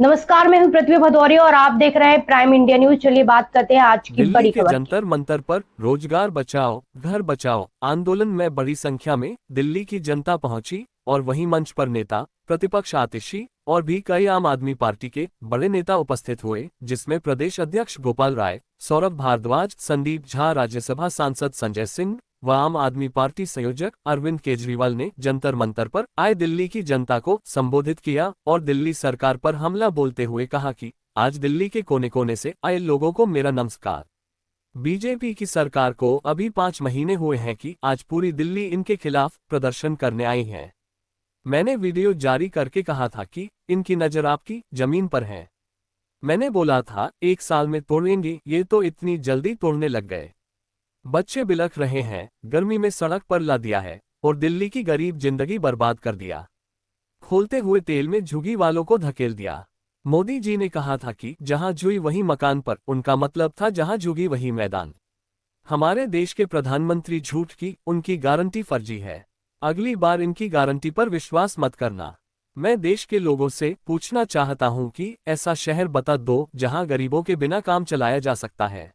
नमस्कार, मैं हूं पृथ्वी भदौरिया और आप देख रहे हैं प्राइम इंडिया न्यूज। चलिए बात करते हैं आज की दिल्ली बड़ी के खबर की। जंतर मंतर पर रोजगार बचाओ घर बचाओ आंदोलन में बड़ी संख्या में दिल्ली की जनता पहुंची और वहीं मंच पर नेता प्रतिपक्ष आतिशी और भी कई आम आदमी पार्टी के बड़े नेता उपस्थित हुए, जिसमें प्रदेश अध्यक्ष गोपाल राय, सौरभ भारद्वाज, संदीप झा, राज्यसभा सांसद संजय सिंह व आम आदमी पार्टी संयोजक अरविंद केजरीवाल ने जंतर मंतर पर आए दिल्ली की जनता को संबोधित किया और दिल्ली सरकार पर हमला बोलते हुए कहा कि आज दिल्ली के कोने कोने से आए लोगों को मेरा नमस्कार। बीजेपी की सरकार को अभी 5 महीने हुए हैं कि आज पूरी दिल्ली इनके खिलाफ प्रदर्शन करने आई है। मैंने वीडियो जारी करके कहा था कि इनकी नजर आपकी जमीन पर है। मैंने बोला था 1 साल में तोड़ेंगे, ये तो इतनी जल्दी तोड़ने लग गए। बच्चे बिलख रहे हैं, गर्मी में सड़क पर ला दिया है और दिल्ली की गरीब जिंदगी बर्बाद कर दिया। खोलते हुए तेल में झुगी वालों को धकेल दिया। मोदी जी ने कहा था कि जहां जुई वही मकान पर, उनका मतलब था जहां जुगी वही मैदान। हमारे देश के प्रधानमंत्री झूठ की, उनकी गारंटी फर्जी है। अगली बार इनकी गारंटी पर विश्वास मत करना। मैं देश के लोगों से पूछना चाहता हूं कि ऐसा शहर बता दो जहां गरीबों के बिना काम चलाया जा सकता है।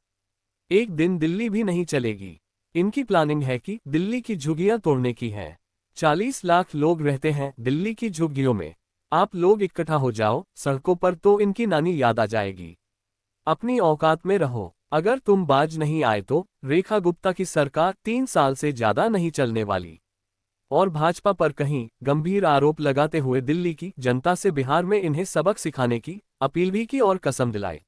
एक दिन दिल्ली भी नहीं चलेगी। इनकी प्लानिंग है कि दिल्ली की झुग्गियां तोड़ने की है। 40 लाख लोग रहते हैं दिल्ली की झुग्गियों में। आप लोग इकट्ठा हो जाओ सड़कों पर तो इनकी नानी याद आ जाएगी। अपनी औकात में रहो। अगर तुम बाज नहीं आए तो रेखा गुप्ता की सरकार 3 साल से ज्यादा नहीं चलने वाली। और भाजपा पर कहीं गंभीर आरोप लगाते हुए दिल्ली की जनता से बिहार में इन्हें सबक सिखाने की अपील भी की और कसम दिलाई।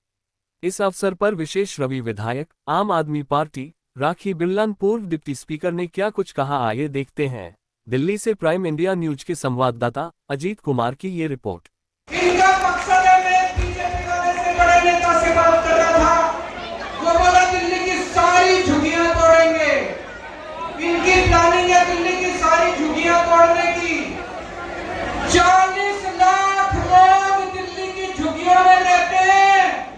इस अवसर पर विशेष रवि विधायक, आम आदमी पार्टी राखी बिरलान, पूर्व डिप्टी स्पीकर ने क्या कुछ कहा, आइए देखते हैं। दिल्ली से प्राइम इंडिया न्यूज के संवाददाता अजीत कुमार की ये रिपोर्ट। इनका मकसद है, मैं बीजेपी वाले से बड़े नेता से बात कर रहा था, वो बोला दिल्ली की सारी झुग्गियां तोड़ेंगे। इनकी प्लानिंग है दिल्ली की सारी झुग्गियां तोड़ने की। 40 लाख लोग दिल्ली की झुग्गियों में रहते हैं।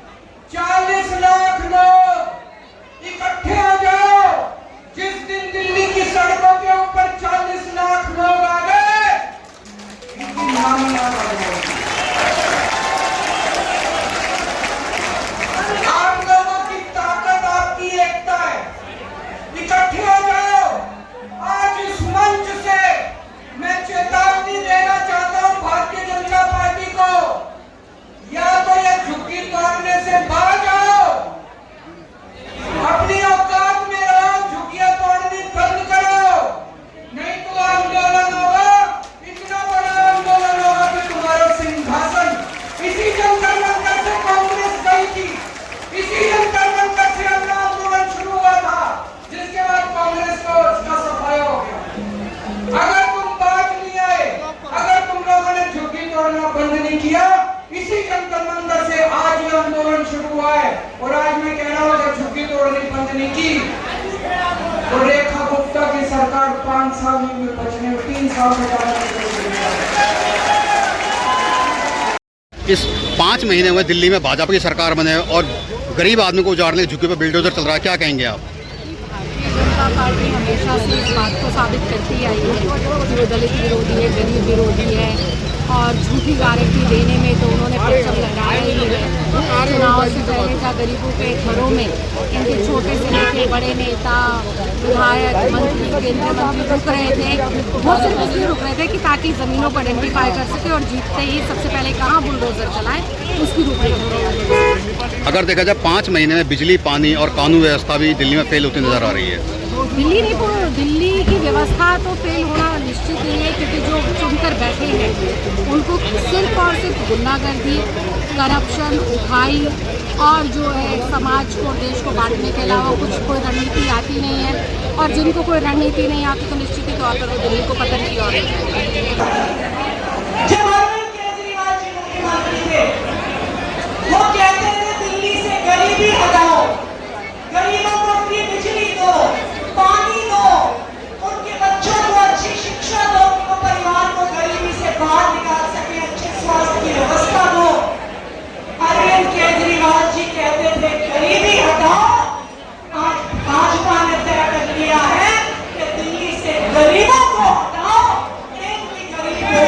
40 लाख लोग इकट्ठे हो जाओ। जिस दिन दिल्ली की सड़कों के ऊपर 40 लाख लोग आ गए, इनकी नाम याद आ जाएगी। आप लोगों की ताकत आपकी एकता है। इकट्ठे हो जाओ। आज इस मंच से मैं चेतावनी देना चाहता हूं भारतीय जनता पार्टी को, या तो ये झुग्गी तोड़ने से बाज आओ, अपनी औकात में रहो, झुग्गियां तोड़नी बंद करो, नहीं तो आंदोलन होगा, इतना बड़ा आंदोलन होगा कि तुम्हारा सिंहासन इसी जंतर मंतर से कांग्रेस गई थी, इसी जंतर मंतर से अपना आंदोलन शुरू हुआ था, जिसके बाद कांग्रेस को उसका सफाया हो गया। अगर तुम बाज नहीं आए, अगर तुम लोगों ने झुग्गी तोड़ना बंद नहीं किया, इसी जंतर मंतर से आज ये आंदोलन शुरू हुआ है। और आज मैं कह रहा हूं, अगर झुग्गी तोड़नी बंद नहीं की तो रेखा गुप्ता की सरकार 5 साल में बचने में 3 साल में इस 5 महीने हुए दिल्ली में भाजपा की सरकार बने और गरीब आदमी को उजाड़ने झुग्गी पर बिल्डोजर चल रहा है, क्या कहेंगे आप? भारतीय जनता पार्टी हमेशा से इस बात को साबित करती आई है कि वो दलित विरोधी है, गरीब विरोधी है, और झूठी गारंटी देने में तो उन्होंने परचम लहराया ही है। चुनाव से पहले जहाँ गरीबों के घरों में इनके छोटे से लेकर बड़े नेता, विधायक, मंत्री, केंद्रीय मंत्री रुक रहे थे, वो सिर्फ इसलिए रुक रहे थे कि ताकि ज़मीनों को आइडेंटिफाई कर सके और जीतते ही सबसे पहले कहाँ बुलडोजर चलाएं, उसकी रूपरेखा। अगर देखा जाए 5 महीने में बिजली, पानी और कानून व्यवस्था भी दिल्ली में फेल होती नजर आ रही है। दिल्ली नहीं, पूरी दिल्ली की व्यवस्था तो फेल होना निश्चित ही है, क्योंकि जो चुनकर बैठे हैं उनको सिर्फ और सिर्फ गुंडागर्दी, करप्शन, उठाई और जो है समाज को, देश को बांटने के अलावा कुछ कोई रणनीति आती नहीं है। और जिनको कोई रणनीति नहीं आती तो निश्चित ही तौर पर वो दिल्ली को पतन की ओर जब अरविंद केजरीवाल जी मुख्यमंत्री थे, वो कहते थे दिल्ली से गरीबी हटाओ, गरीबों को फ्री बिजली दो, पानी दो, उनके बच्चों को अच्छी शिक्षा दो, उनको परिवार को गरीबी से बाहर निकाल सके, अच्छे स्वास्थ्य की व्यवस्था दो। अरविंद केजरीवाल जी कहते थे गरीबी हटाओ। आज भाजपा ने तय कर लिया है कि दिल्ली से गरीबों को हटाओ, एक भी गरीब को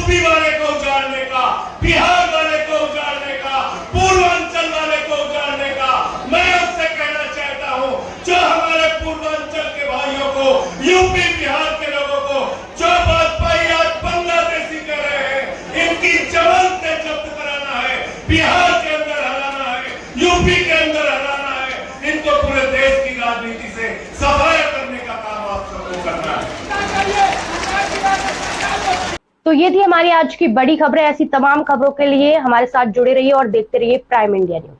यूपी वाले को उजाड़ने का, बिहार वाले को उजाड़ने का, पूर्वांचल वाले को उजाड़ने का। मैं उससे कहना चाहता हूं, जो हमारे पूर्वांचल के भाइयों को, यूपी बिहार के लोगों को जो वाजपेयी आज बांग्लादेशी कह रहे हैं, इनकी जमानत जब्त कराना है, बिहार के अंदर हराना है, यूपी के अंदर हराना है। इनको पूरे देश की राजनीति से सफाया करने का काम आप सबको करना है। तो ये थी हमारी आज की बड़ी खबरें। ऐसी तमाम खबरों के लिए हमारे साथ जुड़े रहिए और देखते रहिए प्राइम इंडिया न्यूज।